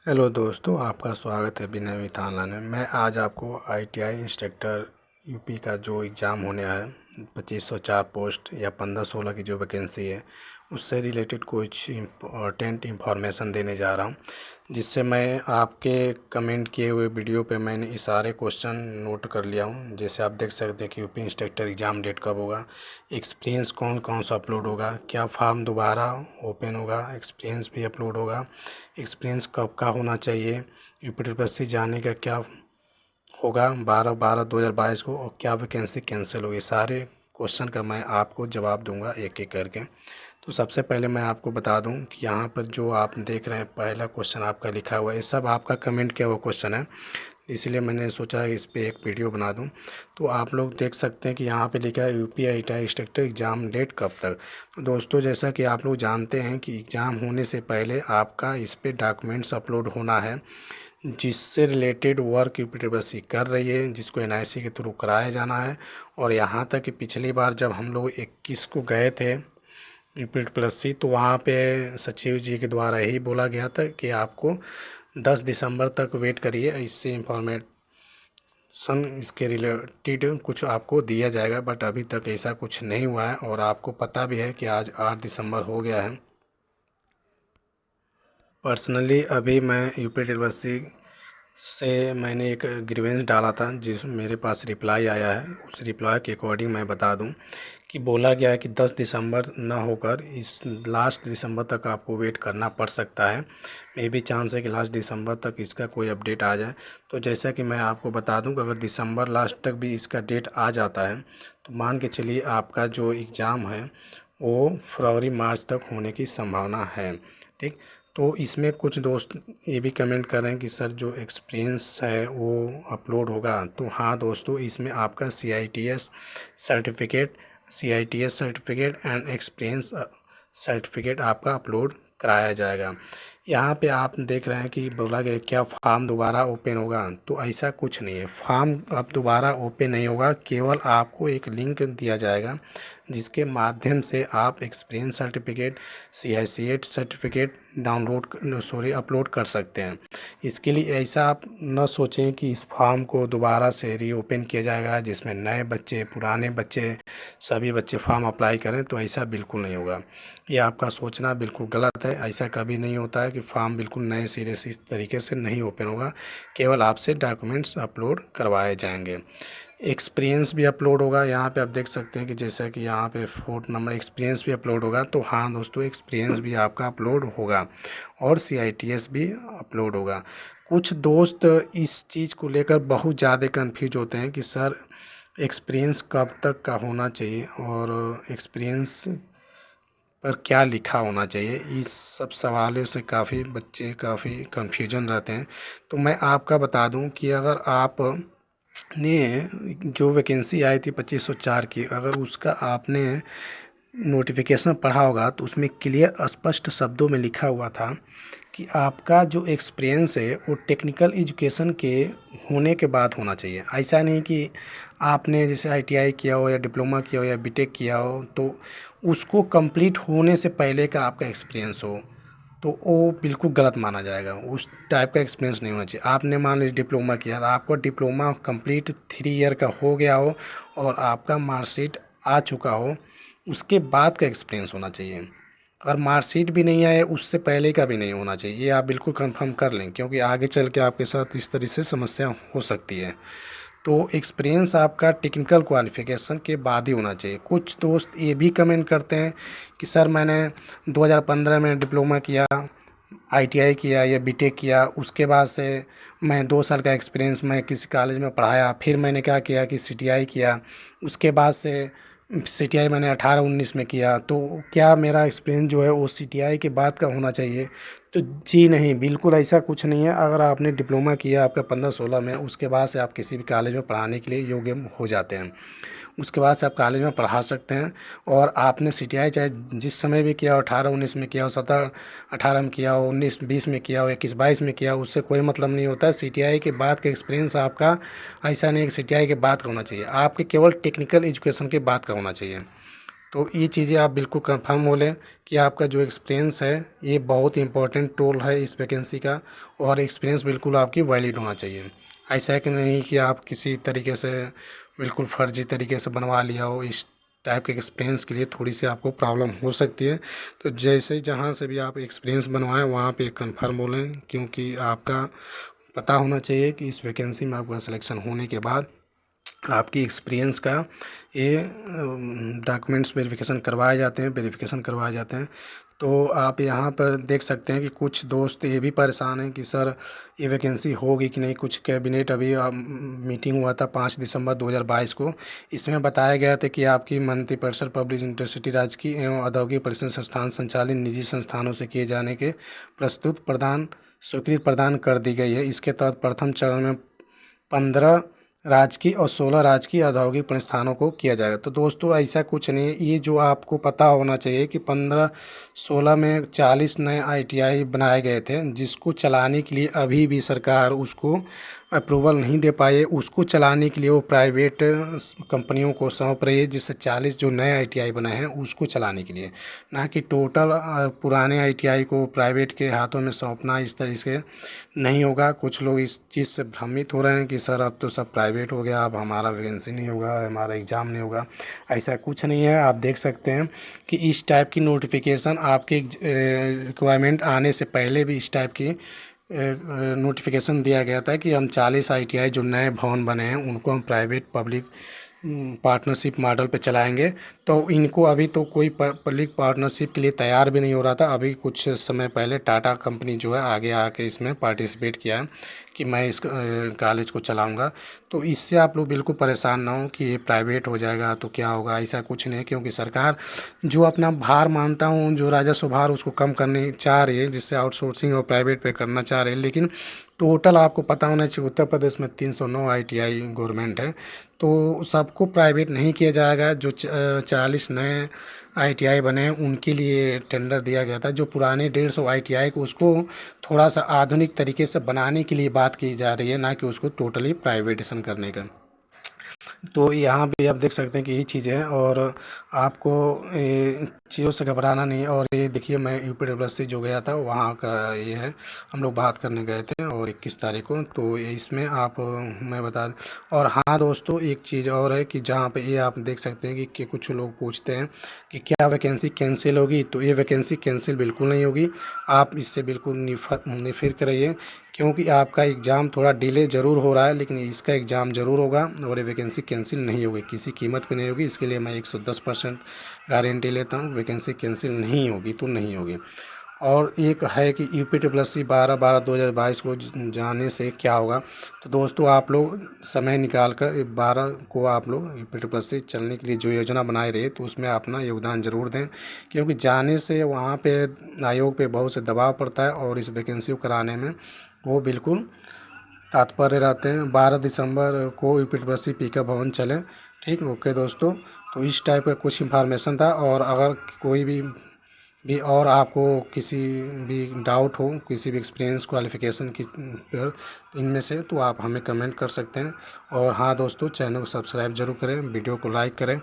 Hello दोस्तों, आपका स्वागत है अभिनव मिठान में। मैं आज आपको आईटीआई इंस्ट्रक्टर यूपी का जो एग्ज़ाम होने है 2504 पोस्ट या 15-16 की जो वैकेंसी है उससे रिलेटेड कुछ इम्पोर्टेंट इंफॉर्मेशन देने जा रहा हूं, जिससे मैं आपके कमेंट किए हुए वीडियो पे मैंने ये सारे क्वेश्चन नोट कर लिया हूं। जैसे आप देख सकते हैं कि यूपी इंस्ट्रक्टर एग्ज़ाम डेट कब होगा, एक्सपीरियंस कौन कौन सा अपलोड होगा, क्या फॉर्म दोबारा ओपन होगा, एक्सपीरियंस भी अपलोड होगा, एक्सपीरियंस कब का होना चाहिए, यूपीट्रिपल जाने का क्या होगा 12/12/2022 को, और क्या वैकेंसी कैंसिल होगी। सारे क्वेश्चन का मैं आपको जवाब दूंगा एक एक करके। तो सबसे पहले मैं आपको बता दूं कि यहाँ पर जो आप देख रहे हैं पहला क्वेश्चन आपका लिखा हुआ है, ये सब आपका कमेंट किया हुआ क्वेश्चन है, इसलिए मैंने सोचा इस पे एक वीडियो बना दूं। तो आप लोग देख सकते हैं कि यहाँ पे लिखा है UP ITI instructor exam date कब तक। तो दोस्तों, जैसा कि आप लोग जानते हैं कि एग्ज़ाम होने से पहले आपका इस पे डॉक्यूमेंट्स अपलोड होना है, जिससे रिलेटेड वर्क यूपीट्रिपल कर रही है, जिसको एनआईसी के थ्रू कराया जाना है। और यहाँ तक कि पिछली बार जब हम लोग 21 को गए थे यूपीट्रिपल तो वहाँ पे सचिव जी के द्वारा यही बोला गया था कि आपको 10 दिसंबर तक वेट करिए, इससे इंफॉर्मेशन इसके रिलेटेड कुछ आपको दिया जाएगा। बट अभी तक ऐसा कुछ नहीं हुआ है, और आपको पता भी है कि आज 8 दिसंबर हो गया है। पर्सनली अभी मैं यूपीट्रिपल से मैंने एक ग्रीवेंस डाला था, जिस मेरे पास रिप्लाई आया है। उस रिप्लाई के अकॉर्डिंग मैं बता दूं कि बोला गया है कि 10 दिसंबर ना होकर इस लास्ट दिसंबर तक आपको वेट करना पड़ सकता है। मे भी चांस है कि लास्ट दिसंबर तक इसका कोई अपडेट आ जाए। तो जैसा कि मैं आपको बता दूं कि अगर दिसंबर लास्ट तक भी इसका डेट आ जाता है तो मान के चलिए आपका जो एग्ज़ाम है वो फरवरी मार्च तक होने की संभावना है। ठीक, तो इसमें कुछ दोस्त ये भी कमेंट कर रहे हैं कि सर जो एक्सपीरियंस है वो अपलोड होगा। तो हाँ दोस्तों, इसमें आपका C I T S certificate and experience certificate आपका अपलोड कराया जाएगा। यहाँ पे आप देख रहे हैं कि बोला गया क्या फॉर्म दोबारा ओपन होगा, तो ऐसा कुछ नहीं है। फॉर्म अब दोबारा ओपन नहीं होगा, केवल आपको एक लिंक दिया जाएगा जिसके माध्यम से आप experience certificate CICET certificate upload कर सकते हैं। इसके लिए ऐसा आप न सोचें कि इस फॉर्म को दोबारा से रीओपन किया जाएगा जिसमें नए बच्चे पुराने बच्चे सभी बच्चे फॉर्म अप्लाई करें, तो ऐसा बिल्कुल नहीं होगा। ये आपका सोचना बिल्कुल गलत है। ऐसा कभी नहीं होता है कि फॉर्म बिल्कुल नए सिरे से इस तरीके से नहीं ओपन होगा, केवल आपसे डॉक्यूमेंट्स अपलोड करवाए जाएंगे। एक्सपीरियंस भी अपलोड होगा। यहाँ पे आप देख सकते हैं कि जैसा कि यहाँ पे 4 नंबर एक्सपीरियंस भी अपलोड होगा। तो हाँ दोस्तों, एक्सपीरियंस भी आपका अपलोड होगा और CITS भी अपलोड होगा। कुछ दोस्त इस चीज़ को लेकर बहुत ज़्यादा कन्फ्यूज होते हैं कि सर एक्सपीरियंस कब तक का होना चाहिए और एक्सपीरियंस पर क्या लिखा होना चाहिए। इस सब सवालों से काफ़ी बच्चे काफ़ी कन्फ्यूजन रहते हैं। तो मैं आपका बता दूं कि अगर आप ने जो वैकेंसी आई थी 2504 की, अगर उसका आपने नोटिफिकेशन पढ़ा होगा तो उसमें क्लियर स्पष्ट शब्दों में लिखा हुआ था कि आपका जो एक्सपीरियंस है वो टेक्निकल एजुकेशन के होने के बाद होना चाहिए। ऐसा नहीं कि आपने जैसे ITI किया हो या डिप्लोमा किया हो या बीटेक किया हो तो उसको कंप्लीट होने से पहले का आपका एक्सपीरियंस हो, तो वो बिल्कुल गलत माना जाएगा। उस टाइप का एक्सपीरियंस नहीं होना चाहिए। आपने मान लीजिए डिप्लोमा किया, आपको डिप्लोमा कंप्लीट 3 ईयर का हो गया हो और आपका मार्कशीट आ चुका हो, उसके बाद का एक्सपीरियंस होना चाहिए। अगर मार्कशीट भी नहीं आए उससे पहले का भी नहीं होना चाहिए। ये आप बिल्कुल कंफर्म कर लें, क्योंकि आगे चल के आपके साथ इस तरह से समस्या हो सकती है। तो एक्सपीरियंस आपका टेक्निकल क्वालिफ़िकेशन के बाद ही होना चाहिए। कुछ दोस्त ये भी कमेंट करते हैं कि सर मैंने 2015 में डिप्लोमा किया, ITI किया या बीटेक किया, उसके बाद से मैं 2 साल का एक्सपीरियंस मैं किसी कॉलेज में पढ़ाया, फिर मैंने क्या किया कि CTI किया, उसके बाद से CTI मैंने 18-19 में किया, तो क्या मेरा एक्सपीरियंस जो है वो CTI के बाद का होना चाहिए? तो जी नहीं, बिल्कुल ऐसा कुछ नहीं है। अगर आपने डिप्लोमा किया आपका 15-16 में, उसके बाद से आप किसी भी कॉलेज में पढ़ाने के लिए योग्य हो जाते हैं। उसके बाद से आप कॉलेज में पढ़ा सकते हैं। और आपने CTI चाहे जिस समय भी किया हो, 18-19 में किया हो, 17-18 में किया हो, 19-20 में किया हो, 21-22 में किया हो, उससे कोई मतलब नहीं होता है। CTI के बाद का एक्सपीरियंस आपका ऐसा नहीं है कि CTI के बाद का होना चाहिए, आपके केवल टेक्निकल एजुकेशन के बाद का होना चाहिए। तो ये चीज़ें आप बिल्कुल कंफर्म हो लें कि आपका जो एक्सपीरियंस है ये बहुत इंपॉर्टेंट रोल है इस वैकेंसी का, और एक्सपीरियंस बिल्कुल आपकी वैलिड होना चाहिए। ऐसा है कि नहीं कि आप किसी तरीके से बिल्कुल फर्जी तरीके से बनवा लिया हो। इस टाइप के एक्सपीरियंस के लिए थोड़ी सी आपको प्रॉब्लम हो सकती है। तो जैसे ही जहाँ से भी आप एक्सपीरियंस बनवाएं वहाँ पे कंफर्म बोलें, क्योंकि आपका पता होना चाहिए कि इस वैकेंसी में आपका सिलेक्शन होने के बाद आपकी एक्सपीरियंस का ये डॉक्यूमेंट्स वेरिफिकेशन करवाए जाते हैं। तो आप यहाँ पर देख सकते हैं कि कुछ दोस्त ये भी परेशान हैं कि सर ये वैकेंसी होगी कि नहीं। कुछ कैबिनेट अभी मीटिंग हुआ था 5 दिसंबर 2022 को। इसमें बताया गया था कि आपकी मंत्रिपरिषद पब्लिक यूनिवर्सिटी राजकीय एवं औद्योगिक परिषद संस्थान संचालित निजी संस्थानों से किए जाने के प्रस्तुत स्वीकृति प्रदान कर दी गई है। इसके तहत प्रथम चरण में 15 राजकीय और 16 राजकीय औद्योगिक प्रतिष्ठानों को किया जाएगा। तो दोस्तों ऐसा कुछ नहीं है, ये जो आपको पता होना चाहिए कि 15-16 में 40 नए ITI बनाए गए थे, जिसको चलाने के लिए अभी भी सरकार उसको अप्रूवल नहीं दे पाई है। उसको चलाने के लिए वो प्राइवेट कंपनियों को सौंप रही है, जिससे 40 जो नए ITI बनाए हैं उसको चलाने के लिए, ना कि टोटल पुराने ITI को प्राइवेट के हाथों में सौंपना इस तरह से नहीं होगा। कुछ लोग इस चीज़ से भ्रमित हो रहे हैं कि सर अब तो सब प्राइवेट हो गया, अब हमारा वैकेंसी नहीं होगा, हमारा एग्ज़ाम नहीं होगा। ऐसा कुछ नहीं है। आप देख सकते हैं कि इस टाइप की नोटिफिकेशन आपके रिक्वायरमेंट आने से पहले भी इस टाइप की नोटिफिकेशन दिया गया था कि हम 40 ITI जो नए भवन बने हैं उनको हम प्राइवेट पब्लिक पार्टनरशिप मॉडल पे चलाएंगे। तो इनको अभी तो कोई पब्लिक पार्टनरशिप के लिए तैयार भी नहीं हो रहा था। अभी कुछ समय पहले टाटा कंपनी जो है आगे आके इसमें पार्टिसिपेट किया है कि मैं इस कॉलेज को चलाऊंगा। तो इससे आप लोग बिल्कुल परेशान ना हो कि ये प्राइवेट हो जाएगा तो क्या होगा। ऐसा कुछ नहीं है, क्योंकि सरकार जो अपना भार मानता हूँ, जो राजस्व भार उसको कम करने चाह रही है, जिससे आउटसोर्सिंग और प्राइवेट पे करना चाह रहे हैं। लेकिन टोटल आपको पता होना चाहिए उत्तर प्रदेश में 309 ITI गवर्नमेंट है, तो सबको प्राइवेट नहीं किया जाएगा। जो 40 नए ITI बने हैं उनके लिए टेंडर दिया गया था। जो पुराने 150 ITI को उसको थोड़ा सा आधुनिक तरीके से बनाने के लिए बात की जा रही है, ना कि उसको टोटली प्राइवेटेशन करने का। तो यहाँ पे आप देख सकते हैं कि यही चीज़ है, और आपको ये चीज़ों से घबराना नहीं है। और ये देखिए मैं UPSC जो गया था वहाँ का ये है, हम लोग बात करने गए थे और 21 तारीख को। तो इसमें आप मैं बता दें। और हाँ दोस्तों एक चीज़ और है कि जहाँ पे ये आप देख सकते हैं कि कुछ लोग पूछते हैं कि क्या वैकेंसी कैंसिल होगी। तो ये वैकेंसी कैंसिल बिल्कुल नहीं होगी। आप इससे बिल्कुल निफिक्र रहिए, क्योंकि आपका एग्ज़ाम थोड़ा डिले ज़रूर हो रहा है, लेकिन इसका एग्ज़ाम ज़रूर होगा और ये वैकेंसी कैंसिल नहीं होगी, किसी कीमत पे नहीं होगी। इसके लिए मैं 110% गारंटी लेता हूँ, वैकेंसी कैंसिल नहीं होगी तो नहीं होगी। और एक है कि UPSC 12/12/2022 को जाने से क्या होगा। तो दोस्तों आप लोग समय निकाल कर 12 को आप लोग UPSC चलने के लिए जो योजना बनाए रहे तो उसमें अपना योगदान ज़रूर दें, क्योंकि जाने से वहाँ पे आयोग पे बहुत से दबाव पड़ता है और इस वैकेंसी को कराने में वो बिल्कुल तात्पर्य रहते हैं। 12 दिसंबर को UPSC पीका भवन चलें। ठीक, ओके दोस्तों। तो इस टाइप का कुछ इन्फॉर्मेशन था, और अगर कोई भी और आपको किसी भी डाउट हो, किसी भी एक्सपीरियंस क्वालिफ़िकेशन की पर इनमें से, तो आप हमें कमेंट कर सकते हैं। और हाँ दोस्तों चैनल को सब्सक्राइब ज़रूर करें, वीडियो को लाइक करें,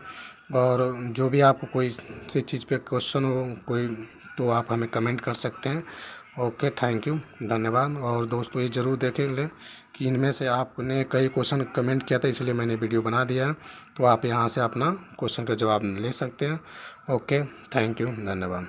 और जो भी आपको कोई सी चीज़ पे क्वेश्चन हो कोई, तो आप हमें कमेंट कर सकते हैं। ओके, थैंक यू, धन्यवाद। और दोस्तों ये ज़रूर देखें लें कि इनमें से आपने कई क्वेश्चन कमेंट किया था, इसलिए मैंने वीडियो बना दिया है। तो आप यहाँ से अपना क्वेश्चन का जवाब ले सकते हैं। ओके, थैंक यू, धन्यवाद।